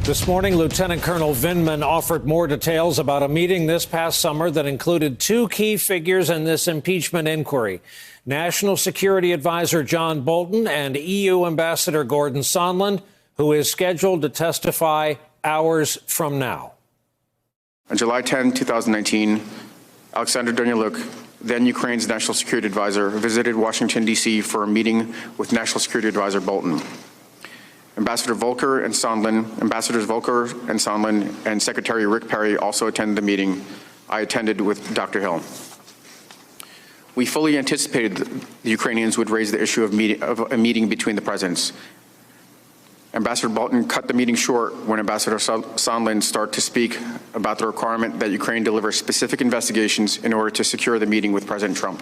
This morning, Lieutenant Colonel Vindman offered more details about a meeting this past summer that included two key figures in this impeachment inquiry: National Security Advisor John Bolton and EU Ambassador Gordon Sondland, who is scheduled to testify hours from now. On July 10, 2019, Alexander Danylyuk, then Ukraine's National Security Advisor, visited Washington, D.C. for a meeting with National Security Advisor Bolton. Ambassadors Volker and Sondland, and Secretary Rick Perry also attended the meeting. I attended with Dr. Hill. We fully anticipated the Ukrainians would raise the issue of a meeting between the presidents. Ambassador Bolton cut the meeting short when Ambassador Sondland started to speak about the requirement that Ukraine deliver specific investigations in order to secure the meeting with President Trump.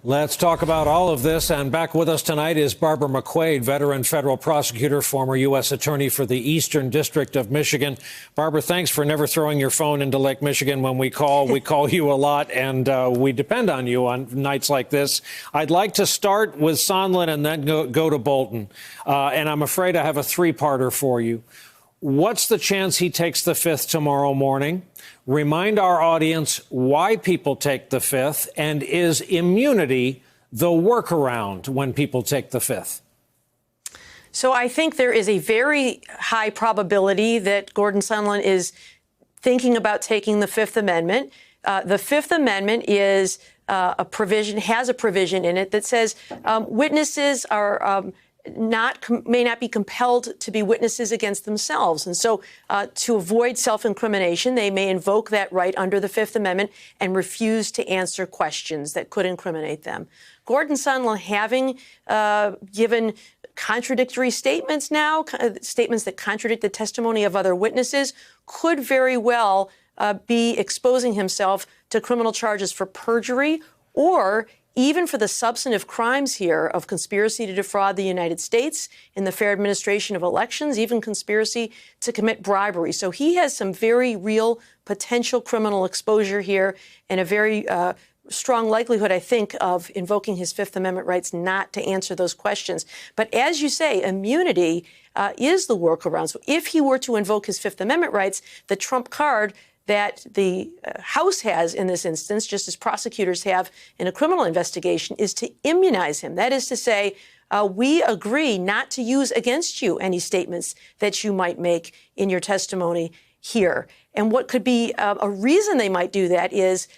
Let's talk about all of this. And back with us tonight is Barbara McQuade, veteran federal prosecutor, former U.S. attorney for the Eastern District of Michigan. Barbara, thanks for never throwing your phone into Lake Michigan when we call. We call you a lot, and we depend on you on nights like this. I'd like to start with Sondland and then go to Bolton. And I'm afraid I have a three-parter for you. What's the chance he takes the fifth tomorrow morning? Remind our audience why people take the fifth, and is immunity the workaround when people take the fifth? So I think there is a very high probability that Gordon Sondland is thinking about taking the Fifth Amendment. The Fifth Amendment is has a provision in it that says witnesses are may not be compelled to be witnesses against themselves. And so to avoid self-incrimination, they may invoke that right under the Fifth Amendment and refuse to answer questions that could incriminate them. Gordon Sondland, having given contradictory statements now, statements that contradict the testimony of other witnesses, could very well be exposing himself to criminal charges for perjury, or even for the substantive crimes here of conspiracy to defraud the United States in the fair administration of elections, even conspiracy to commit bribery. So he has some very real potential criminal exposure here, and a very strong likelihood, I think, of invoking his Fifth Amendment rights not to answer those questions. But as you say, immunity is the workaround. So if he were to invoke his Fifth Amendment rights, the trump card that the House has in this instance, just as prosecutors have in a criminal investigation, is to immunize him. That is to say, we agree not to use against you any statements that you might make in your testimony here. And what could be a reason they might do that is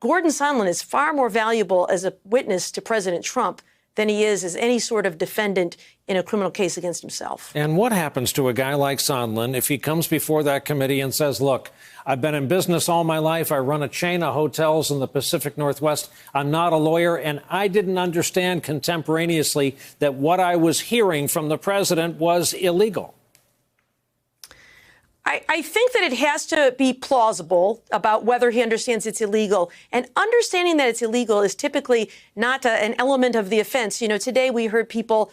Gordon Sondland is far more valuable as a witness to President Trump than he is as any sort of defendant in a criminal case against himself. And what happens to a guy like Sondland if he comes before that committee and says, look, I've been in business all my life. I run a chain of hotels in the Pacific Northwest. I'm not a lawyer, and I didn't understand contemporaneously that what I was hearing from the president was illegal. I think that it has to be plausible about whether he understands it's illegal. And understanding that it's illegal is typically not an element of the offense. You know, today we heard people,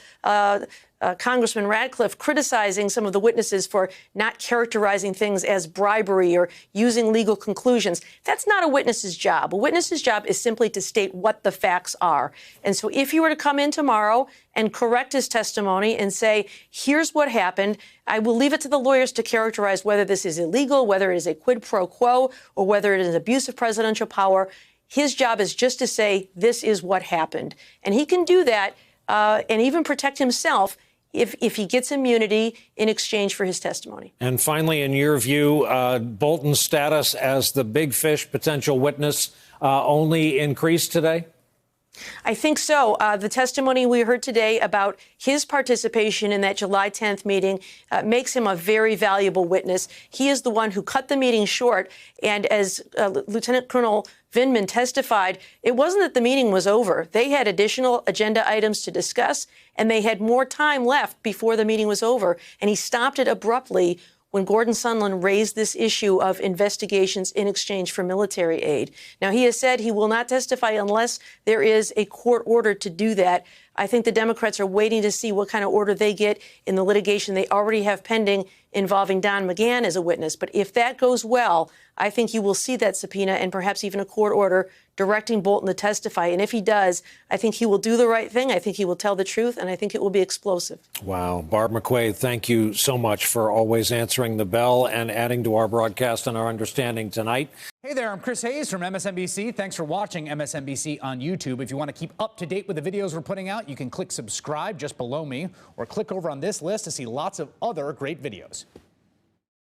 Congressman Radcliffe, criticizing some of the witnesses for not characterizing things as bribery or using legal conclusions. That's not a witness's job. A witness's job is simply to state what the facts are. And so if he were to come in tomorrow and correct his testimony and say, here's what happened, I will leave it to the lawyers to characterize whether this is illegal, whether it is a quid pro quo, or whether it is abuse of presidential power. His job is just to say, this is what happened. And he can do that and even protect himself if he gets immunity in exchange for his testimony. And finally, in your view, Bolton's status as the big fish potential witness only increased today? I think so. The testimony we heard today about his participation in that July 10th meeting makes him a very valuable witness. He is the one who cut the meeting short. And as Lieutenant Colonel Vindman testified, it wasn't that the meeting was over. They had additional agenda items to discuss, and they had more time left before the meeting was over. And he stopped it abruptly when Gordon Sondland raised this issue of investigations in exchange for military aid. Now, he has said he will not testify unless there is a court order to do that. I think the Democrats are waiting to see what kind of order they get in the litigation they already have pending involving Don McGahn as a witness. But if that goes well, I think you will see that subpoena and perhaps even a court order directing Bolton to testify. And if he does, I think he will do the right thing. I think he will tell the truth, and I think it will be explosive. Wow. Barb McQuade, thank you so much for always answering the bell and adding to our broadcast and our understanding tonight. Hey there, I'm Chris Hayes from MSNBC. Thanks for watching MSNBC on YouTube. If you want to keep up to date with the videos we're putting out, you can click subscribe just below me or click over on this list to see lots of other great videos.